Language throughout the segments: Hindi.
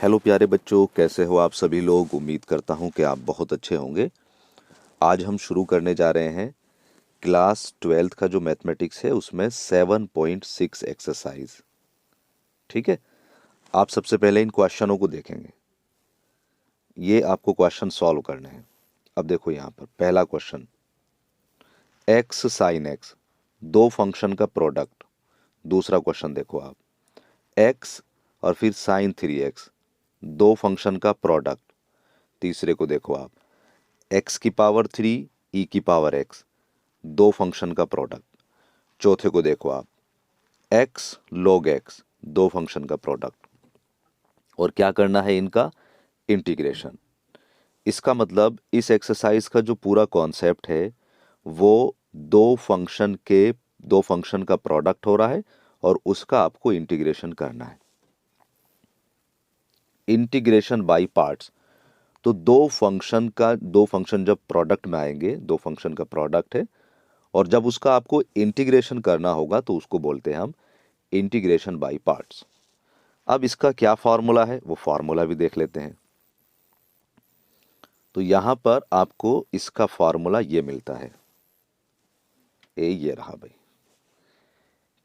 हेलो प्यारे बच्चों, कैसे हो आप सभी लोग। उम्मीद करता हूँ कि आप बहुत अच्छे होंगे। आज हम शुरू करने जा रहे हैं क्लास 12th का जो मैथमेटिक्स है उसमें 7.6 एक्सरसाइज। ठीक है, आप सबसे पहले इन क्वेश्चनों को देखेंगे। ये आपको क्वेश्चन सॉल्व करने हैं। अब देखो यहाँ पर पहला क्वेश्चन, एक्स साइन एक्स, दो फंक्शन का प्रोडक्ट। दूसरा क्वेश्चन देखो आप, एक्स और फिर साइन 3x, दो फंक्शन का प्रोडक्ट। तीसरे को देखो आप, एक्स की पावर 3 ई की पावर एक्स, दो फंक्शन का प्रोडक्ट। चौथे को देखो आप, एक्स लॉग एक्स, दो फंक्शन का प्रोडक्ट। और क्या करना है, इनका इंटीग्रेशन। इसका मतलब इस एक्सरसाइज का जो पूरा कॉन्सेप्ट है वो दो फंक्शन का प्रोडक्ट हो रहा है और उसका आपको इंटीग्रेशन करना है। Integration by parts. तो दो फंक्शन जब प्रोडक्ट में आएंगे, दो फंक्शन का प्रोडक्ट है, और जब उसका आपको इंटीग्रेशन करना होगा तो उसको बोलते हैं हम इंटीग्रेशन बाय पार्ट्स। अब इसका क्या फॉर्मूला है वो फॉर्मूला भी देख लेते हैं। तो यहां पर आपको इसका फॉर्मूला ये मिलता है, ये रहा भाई।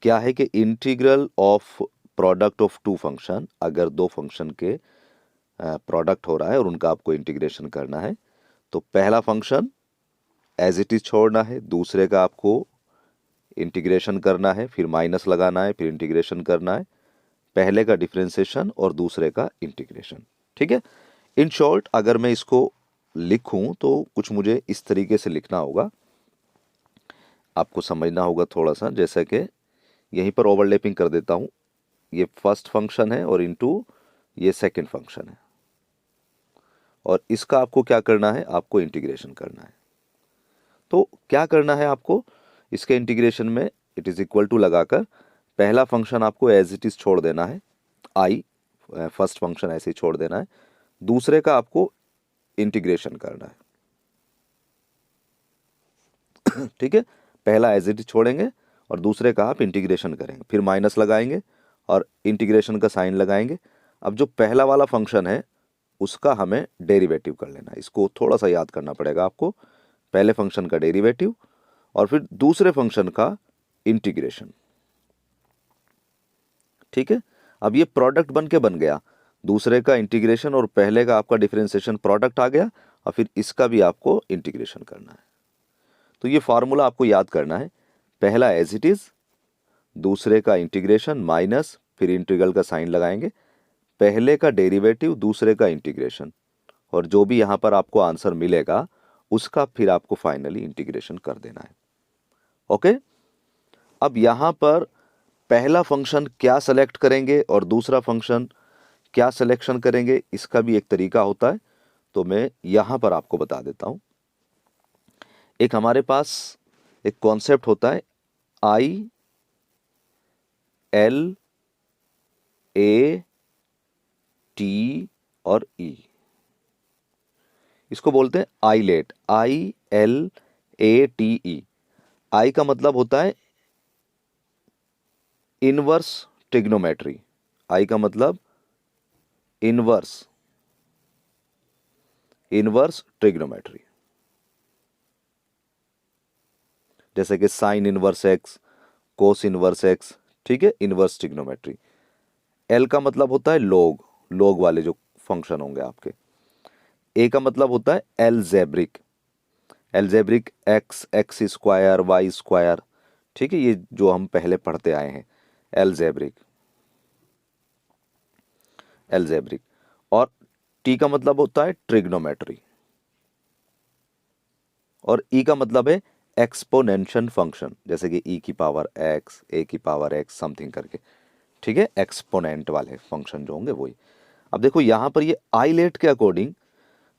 क्या है कि integral of product of two function, अगर दो फंक्शन के प्रोडक्ट हो रहा है और उनका आपको इंटीग्रेशन करना है तो पहला फंक्शन एज इट इज छोड़ना है, दूसरे का आपको इंटीग्रेशन करना है, फिर माइनस लगाना है, फिर इंटीग्रेशन करना है। पहले का डिफरेंशिएशन और दूसरे का इंटीग्रेशन। ठीक है, इन शॉर्ट अगर मैं इसको लिखूं तो कुछ मुझे इस तरीके से लिखना होगा, आपको समझना होगा थोड़ा सा। जैसे कि यहीं पर ओवरलैपिंग कर देता हूं, ये फर्स्ट फंक्शन है और इनटू ये सेकंड फंक्शन है, और इसका आपको क्या करना है, आपको इंटीग्रेशन करना है। तो क्या करना है आपको इसके इंटीग्रेशन में, इट इज इक्वल टू लगाकर पहला फंक्शन आपको एज इट इज छोड़ देना है, आई फर्स्ट फंक्शन ऐसे ही छोड़ देना है, दूसरे का आपको इंटीग्रेशन करना है। ठीक है, पहला एज इट इज छोड़ेंगे और दूसरे का आप इंटीग्रेशन करेंगे, फिर माइनस लगाएंगे और इंटीग्रेशन का साइन लगाएंगे। अब जो पहला वाला फंक्शन है उसका हमें डेरिवेटिव कर लेना है, इसको थोड़ा सा याद करना पड़ेगा आपको। पहले फंक्शन का डेरिवेटिव और फिर दूसरे फंक्शन का इंटीग्रेशन। ठीक है, अब ये प्रोडक्ट बन गया, दूसरे का इंटीग्रेशन और पहले का आपका डिफरेंशिएशन प्रोडक्ट आ गया, और फिर इसका भी आपको इंटीग्रेशन करना है। तो ये फार्मूला आपको याद करना है, पहला एज इट इज, दूसरे का इंटीग्रेशन माइनस, फिर इंटीग्रल का साइन लगाएंगे, पहले का डेरिवेटिव दूसरे का इंटीग्रेशन, और जो भी यहां पर आपको आंसर मिलेगा उसका फिर आपको फाइनली इंटीग्रेशन कर देना है। ओके, अब यहां पर पहला फंक्शन क्या सेलेक्ट करेंगे और दूसरा फंक्शन क्या सिलेक्शन करेंगे, इसका भी एक तरीका होता है, तो मैं यहां पर आपको बता देता हूं। एक हमारे पास एक कॉन्सेप्ट होता है आई एल ए टी और ई, इसको बोलते हैं आईलेट, ILATE। आई का मतलब होता है इनवर्स ट्रिग्नोमेट्री, आई का मतलब इनवर्स ट्रिग्नोमेट्री, जैसे कि sine inverse x, cos inverse x. ठीक है, इनवर्स ट्रिग्नोमेट्री। एल का मतलब होता है लोग वाले जो फंक्शन होंगे आपके। ए का मतलब होता है algebraic x square y square. ठीक है, ये जो हम पहले पढ़ते आए हैं, एल्जेब्रिक। और टी का मतलब होता है ट्रिग्नोमेट्री, और ई का मतलब है एक्सपोनेंशियल फंक्शन, जैसे कि ई की पावर एक्स, ए की पावर एक्स समथिंग करके। ठीक है, एक्सपोनेंट वाले फंक्शन जो होंगे वही। अब देखो यहां पर ये आईलेट के अकॉर्डिंग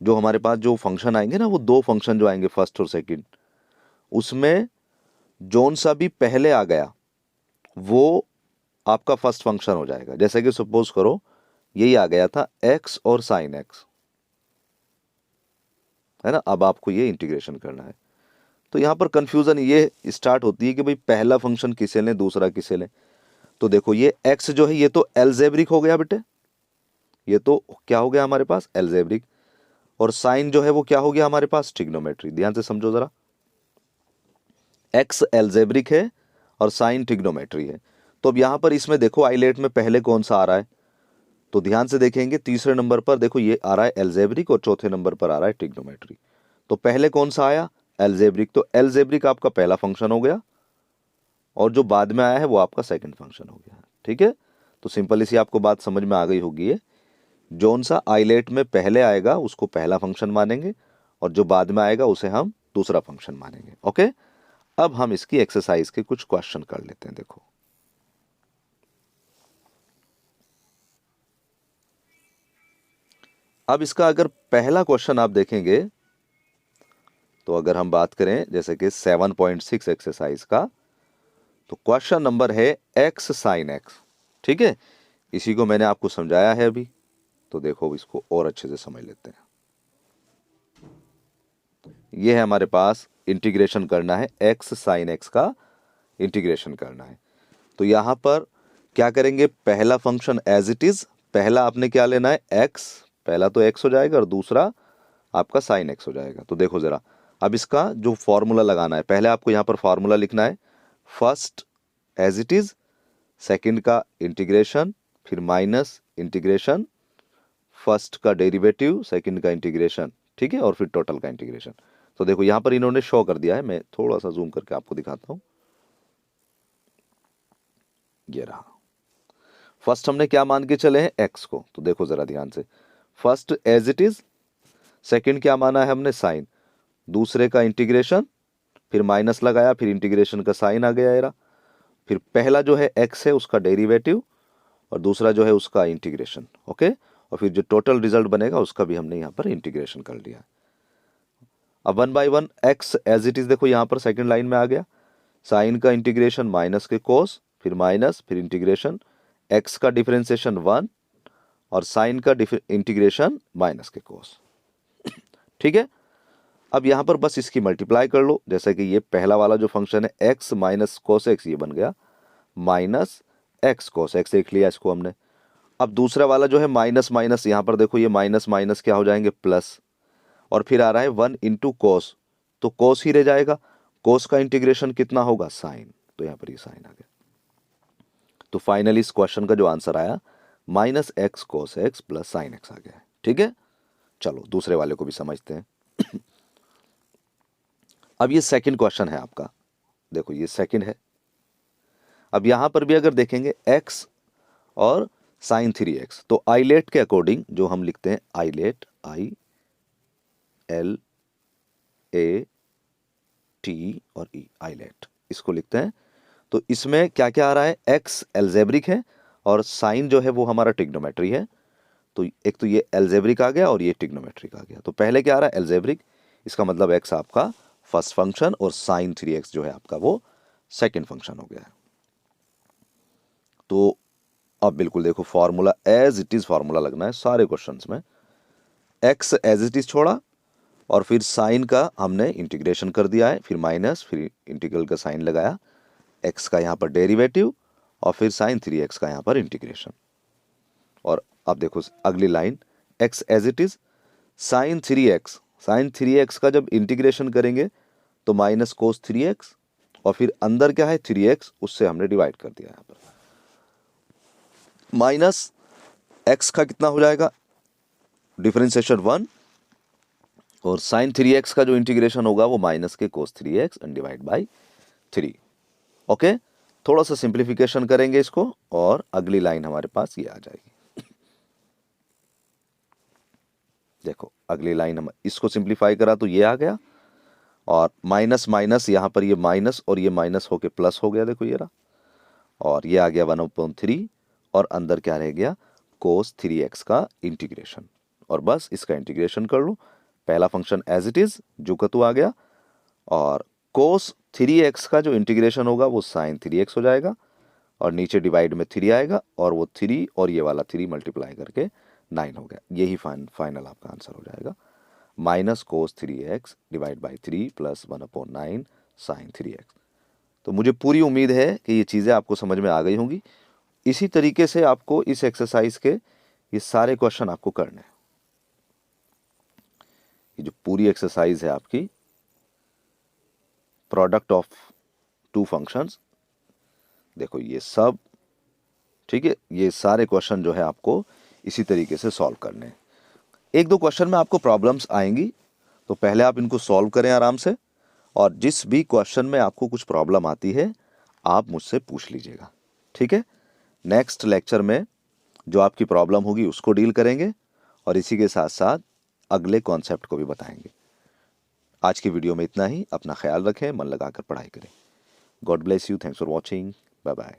जो हमारे पास जो फंक्शन आएंगे ना, वो दो फंक्शन जो आएंगे फर्स्ट और सेकंड, उसमें जोन सा भी पहले आ गया वो आपका फर्स्ट फंक्शन हो जाएगा। जैसे कि सपोज करो यही आ गया था एक्स और साइन एक्स, है ना, अब आपको ये इंटीग्रेशन करना है। तो यहां पर कंफ्यूजन ये स्टार्ट होती है कि भाई पहला फंक्शन किसे लें, दूसरा किसे लें। तो देखो ये एक्स जो है ये तो एल्जेब्रिक हो गया बेटे, ये तो क्या हो गया हमारे पास, एल्जेब्रिक। और साइन जो है वो क्या हो गया हमारे पास, ट्रिग्नोमेट्री। ध्यान से समझो जरा, एक्स एल्जेब्रिक है और साइन ट्रिग्नोमेट्री है। तो अब यहाँ पर इसमें देखो आइलेट में पहले कौन सा आ रहा है, तो ध्यान से देखेंगे तीसरे नंबर पर देखो ये आ रहा है एल्जेब्रिक और चौथे नंबर पर आ रहा है ट्रिग्नोमेट्री। तो पहले कौन सा आया, एल्जेब्रिक, तो एल्जेब्रिक आपका पहला फंक्शन हो गया और जो बाद में आया है वो आपका सेकंड फंक्शन हो गया। ठीक है, तो सिंपल इसी आपको बात समझ में आ गई होगी है, जौन सा आइलेट में पहले आएगा उसको पहला फंक्शन मानेंगे और जो बाद में आएगा उसे हम दूसरा फंक्शन मानेंगे। ओके, अब हम इसकी एक्सरसाइज के कुछ क्वेश्चन कर लेते हैं। देखो अब इसका अगर पहला क्वेश्चन आप देखेंगे तो अगर हम बात करें जैसे कि 7.6 एक्सरसाइज का, तो क्वेश्चन नंबर है एक्स साइन एक्स। ठीक है, इसी को मैंने आपको समझाया है अभी, तो देखो इसको और अच्छे से समझ लेते हैं। ये है हमारे पास इंटीग्रेशन करना है, एक्स साइन एक्स का इंटीग्रेशन करना है। तो यहां पर क्या करेंगे, पहला फंक्शन एज इट इज, पहला आपने क्या लेना है, एक्स, पहला तो एक्स हो जाएगा और दूसरा आपका साइन एक्स हो जाएगा। तो देखो जरा, अब इसका जो फॉर्मूला लगाना है, पहले आपको यहां पर फॉर्मूला लिखना है, first as it is, second का इंटीग्रेशन, फिर माइनस इंटीग्रेशन, फर्स्ट का डेरिवेटिव, सेकंड का इंटीग्रेशन, ठीक है, और फिर टोटल का इंटीग्रेशन। तो देखो यहां पर इन्होंने शो कर दिया है, मैं थोड़ा सा जूम करके आपको दिखाता हूं। ये रहा, फर्स्ट हमने क्या मान के चले हैं, एक्स को, तो देखो जरा ध्यान से, first as it is, second क्या माना है हमने, साइन, दूसरे का इंटीग्रेशन, फिर माइनस लगाया, फिर इंटीग्रेशन का साइन आ गया एरा, फिर पहला जो है एक्स है उसका डेरिवेटिव और दूसरा जो है उसका इंटीग्रेशन। ओके, और फिर जो टोटल रिजल्ट बनेगा उसका भी हमने यहाँ पर इंटीग्रेशन कर लिया। अब one by one x as it is, देखो यहाँ पर सेकंड लाइन में आ गया, साइन का इंटीग्रेशन माइनस के कोस, फिर माइनस, फिर इंटीग्रेशन, एक्स का डिफरेंशिएशन 1 और साइन का इंटीग्रेशन माइनस के कोस। ठीक है, अब यहां पर बस इसकी मल्टीप्लाई कर लो, जैसे कि ये पहला वाला जो फंक्शन है एक्स माइनस कोस एक्स, ये बन गया माइनस एक्स कोस एक्स, देख लिया इसको हमने। अब दूसरा वाला जो है माइनस माइनस, यहां पर देखो ये माइनस माइनस क्या हो जाएंगे, प्लस, और फिर आ रहा है 1 इंटू कोस, तो कोस ही रह जाएगा, कोस का इंटीग्रेशन कितना होगा, साइन, तो यहां पर ये साइन आ गया। तो फाइनली इस क्वेश्चन का जो आंसर आया minus x cos x plus sine x आ गया है। ठीक है, चलो दूसरे वाले को भी समझते हैं। अब ये सेकंड क्वेश्चन है आपका, देखो ये सेकंड है। अब यहां पर भी अगर देखेंगे x और साइन 3x, तो आइलेट के अकॉर्डिंग जो हम लिखते हैं ILATE, I L A T और ई, आइलेट इसको लिखते हैं। तो इसमें क्या क्या आ रहा है, x एल्जेब्रिक है और साइन जो है वो हमारा ट्रिग्नोमेट्री है। तो एक तो ये एल्जेब्रिक आ गया और ये ट्रिग्नोमेट्रिक आ गया। तो पहले क्या आ रहा है, एल्जेब्रिक, इसका मतलब x आपका फर्स्ट फंक्शन और साइन 3x जो है आपका वो सेकंड फंक्शन हो गया है। तो अब बिल्कुल देखो formula as it is formula लगना है सारे क्वेश्चंस में, x एज इट इज छोड़ा और फिर साइन का हमने इंटीग्रेशन कर दिया है, फिर माइनस, फिर इंटीग्रल का साइन लगाया, x का यहाँ पर डेरिवेटिव और फिर साइन 3x का यहाँ पर इंटीग्रेशन। और अब देखो अगली line, x as it is, sine 3x, sine 3x का जब इंटीग्रेशन करेंगे तो माइनस कोस 3x और फिर अंदर क्या है 3x, उससे हमने डिवाइड कर दिया यहाँ पर, माइनस x का कितना हो जाएगा, डिफरेंशिएशन 1 और साइन 3x का जो इंटीग्रेशन होगा वो माइनस के कोस 3x and divide by 3। Okay, थोड़ा सा सिंप्लीफिकेशन करेंगे इसको और अगली लाइन हमारे पास ये आ जाएगी। देखो अगली लाइन हम इसको सिंप्लीफाई करा तो ये आ गया और माइनस माइनस यहाँ पर ये माइनस और ये माइनस होके प्लस हो गया, देखो ये रहा, और ये आ गया 1/3 और अंदर क्या रह गया, कोस 3x का इंटीग्रेशन, और बस इसका इंटीग्रेशन कर लो। पहला फंक्शन एज इट इज जो का तू आ गया और कोस 3x का जो इंटीग्रेशन होगा वो साइन 3x हो जाएगा और नीचे डिवाइड में 3 आएगा और वो 3 और ये वाला 3 मल्टीप्लाई करके 9 हो गया। यही फाइनल आपका आंसर हो जाएगा, minus cos 3x divide by 3 plus 1/9 sine 3x। तो मुझे पूरी उम्मीद है कि ये चीज़ें आपको समझ में आ गई होंगी। इसी तरीके से आपको इस एक्सरसाइज के ये सारे क्वेश्चन आपको करने हैं। ये जो पूरी एक्सरसाइज है आपकी प्रोडक्ट ऑफ टू फंक्शंस, देखो ये सब ठीक है, ये सारे क्वेश्चन जो है आपको इसी तरीके से सॉल्व करने हैं। एक दो क्वेश्चन में आपको प्रॉब्लम्स आएंगी, तो पहले आप इनको सॉल्व करें आराम से, और जिस भी क्वेश्चन में आपको कुछ प्रॉब्लम आती है आप मुझसे पूछ लीजिएगा, ठीक है। नेक्स्ट लेक्चर में जो आपकी प्रॉब्लम होगी उसको डील करेंगे और इसी के साथ साथ अगले कॉन्सेप्ट को भी बताएंगे। आज की वीडियो में इतना ही। अपना ख्याल रखें, मन लगाकर पढ़ाई करें। God bless you. Thanks for watching. Bye bye.